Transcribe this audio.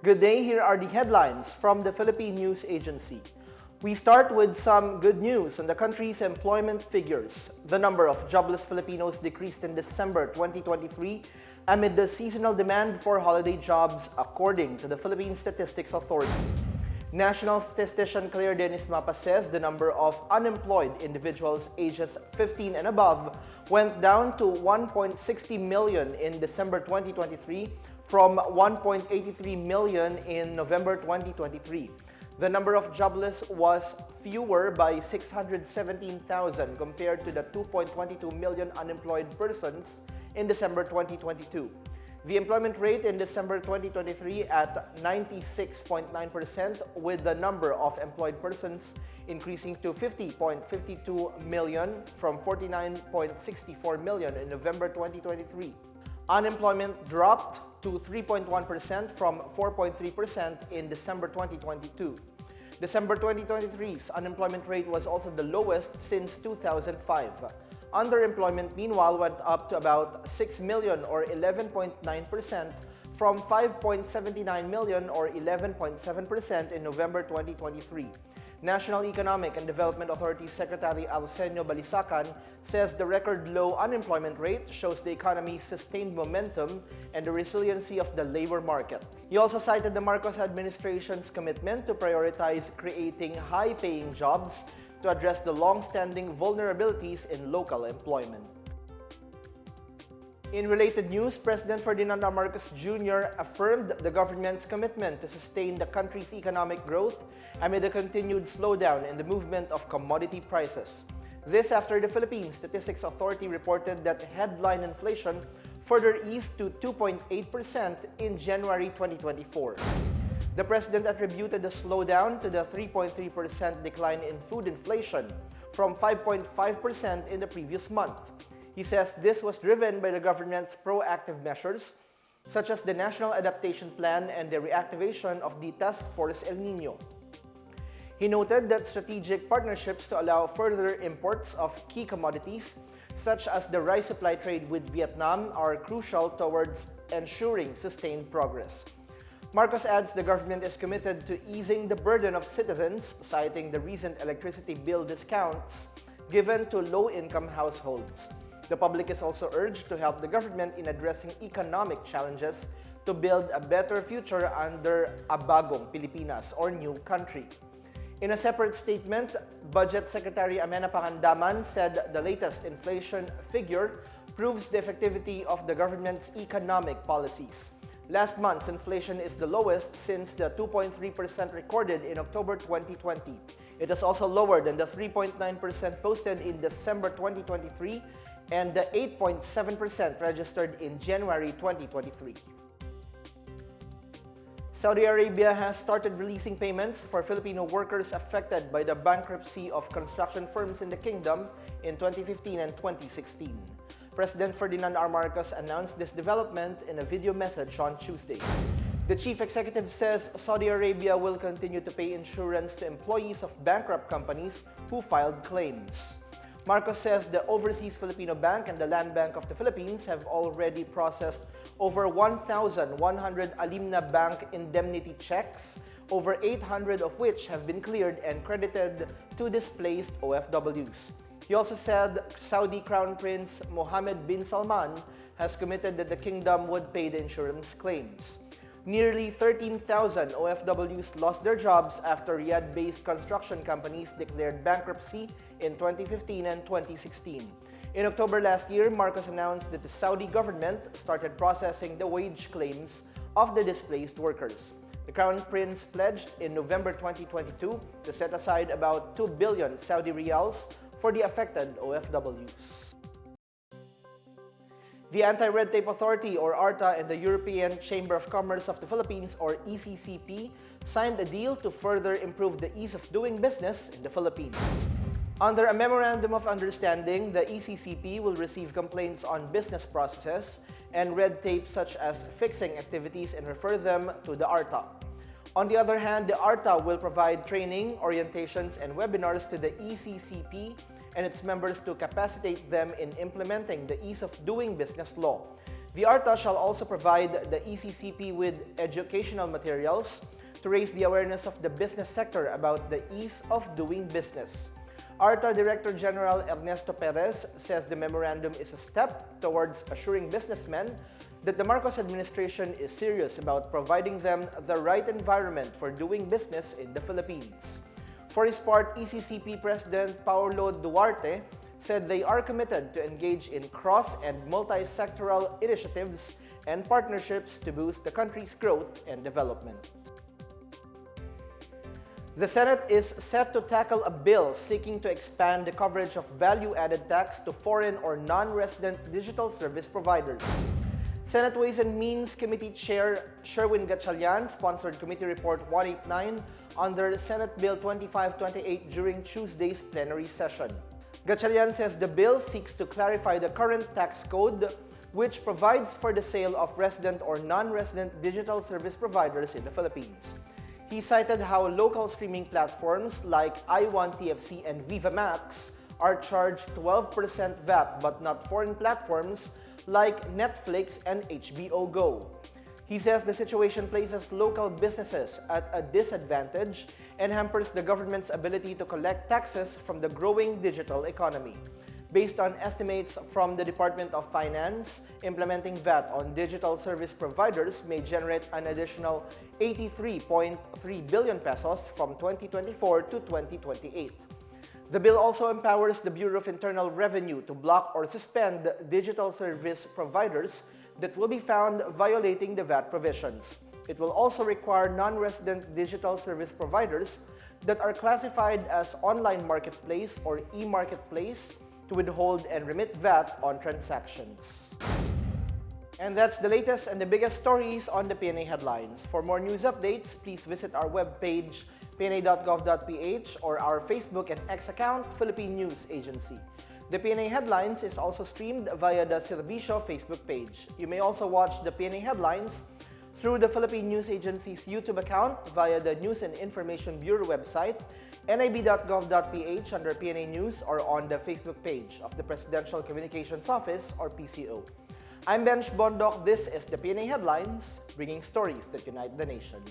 Good day, here are the headlines from the Philippine News Agency. We start with some good news on the country's employment figures. The number of jobless Filipinos decreased in December 2023 amid the seasonal demand for holiday jobs, according to the Philippine Statistics Authority. National statistician Claire Dennis Mapa says the number of unemployed individuals ages 15 and above went down to 1.60 million in December 2023 from 1.83 million in November 2023. The number of jobless was fewer by 617,000 compared to the 2.22 million unemployed persons in December 2022. The employment rate in December 2023 at 96.9%, with the number of employed persons increasing to 50.52 million from 49.64 million in November 2023. Unemployment dropped to 3.1% from 4.3% in December 2022. December 2023's unemployment rate was also the lowest since 2005. Underemployment, meanwhile, went up to about 6 million or 11.9% from 5.79 million or 11.7% in November 2023. National Economic and Development Authority Secretary Alsenio Balisacan says the record low unemployment rate shows the economy's sustained momentum and the resiliency of the labor market. He also cited the Marcos administration's commitment to prioritize creating high-paying jobs to address the long-standing vulnerabilities in local employment. In related news, President Ferdinand R. Marcos Jr. affirmed the government's commitment to sustain the country's economic growth amid a continued slowdown in the movement of commodity prices. This after the Philippine Statistics Authority reported that headline inflation further eased to 2.8% in January 2024. The president attributed the slowdown to the 3.3% decline in food inflation from 5.5% in the previous month. He says this was driven by the government's proactive measures, such as the National Adaptation Plan and the reactivation of the Task Force El Niño. He noted that strategic partnerships to allow further imports of key commodities, such as the rice supply trade with Vietnam, are crucial towards ensuring sustained progress. Marcos adds the government is committed to easing the burden of citizens, citing the recent electricity bill discounts given to low-income households. The public is also urged to help the government in addressing economic challenges to build a better future under a bagong Pilipinas or new country. In a separate statement, Budget Secretary Amena Pangandaman said the latest inflation figure proves the effectivity of the government's economic policies. Last month's inflation is the lowest since the 2.3% recorded in October 2020. It is also lower than the 3.9% posted in December 2023 and the 8.7% registered in January 2023. Saudi Arabia has started releasing payments for Filipino workers affected by the bankruptcy of construction firms in the kingdom in 2015 and 2016. President Ferdinand R. Marcos announced this development in a video message on Tuesday. The chief executive says Saudi Arabia will continue to pay insurance to employees of bankrupt companies who filed claims. Marcos says the Overseas Filipino Bank and the Land Bank of the Philippines have already processed over 1,100 Alimna Bank indemnity checks, over 800 of which have been cleared and credited to displaced OFWs. He also said Saudi Crown Prince Mohammed bin Salman has committed that the kingdom would pay the insurance claims. Nearly 13,000 OFWs lost their jobs after Riyadh-based construction companies declared bankruptcy in 2015 and 2016. In October last year, Marcos announced that the Saudi government started processing the wage claims of the displaced workers. The Crown Prince pledged in November 2022 to set aside about 2 billion Saudi riyals for the affected OFWs. The Anti-Red Tape Authority or ARTA and the European Chamber of Commerce of the Philippines or ECCP signed a deal to further improve the ease of doing business in the Philippines. Under a Memorandum of Understanding, the ECCP will receive complaints on business processes and red tape such as fixing activities and refer them to the ARTA. On the other hand, the ARTA will provide training, orientations, and webinars to the ECCP and its members to capacitate them in implementing the ease of doing business law. The ARTA shall also provide the ECCP with educational materials to raise the awareness of the business sector about the ease of doing business. ARTA Director General Ernesto Perez says the memorandum is a step towards assuring businessmen that the Marcos administration is serious about providing them the right environment for doing business in the Philippines. For his part, ECCP President Paulo Duarte said they are committed to engage in cross- and multi-sectoral initiatives and partnerships to boost the country's growth and development. The Senate is set to tackle a bill seeking to expand the coverage of value-added tax to foreign or non-resident digital service providers. Senate Ways and Means Committee Chair Sherwin Gatchalian sponsored Committee Report 189 under Senate Bill 2528 during Tuesday's plenary session. Gatchalian says the bill seeks to clarify the current tax code, which provides for the sale of resident or non-resident digital service providers in the Philippines. He cited how local streaming platforms like i1TFC and Viva Max are charged 12% VAT but not foreign platforms like Netflix and HBO Go. He says the situation places local businesses at a disadvantage and hampers the government's ability to collect taxes from the growing digital economy. Based on estimates from the Department of Finance, implementing VAT on digital service providers may generate an additional 83.3 billion pesos from 2024 to 2028. The bill also empowers the Bureau of Internal Revenue to block or suspend digital service providers that will be found violating the VAT provisions. It will also require non-resident digital service providers that are classified as online marketplace or e-marketplace to withhold and remit VAT on transactions. And that's the latest and the biggest stories on the Pna Headlines. For more news updates, please visit our webpage, pna.gov.ph, or our Facebook and X account, Philippine News Agency. The Pna Headlines is also streamed via the Servicio Facebook page. You may also watch the Pna Headlines through the Philippine News Agency's YouTube account via the News and Information Bureau website, nib.gov.ph under PNA News, or on the Facebook page of the Presidential Communications Office or PCO. I'm Benj Bondok. This is the PNA Headlines, bringing stories that unite the nation.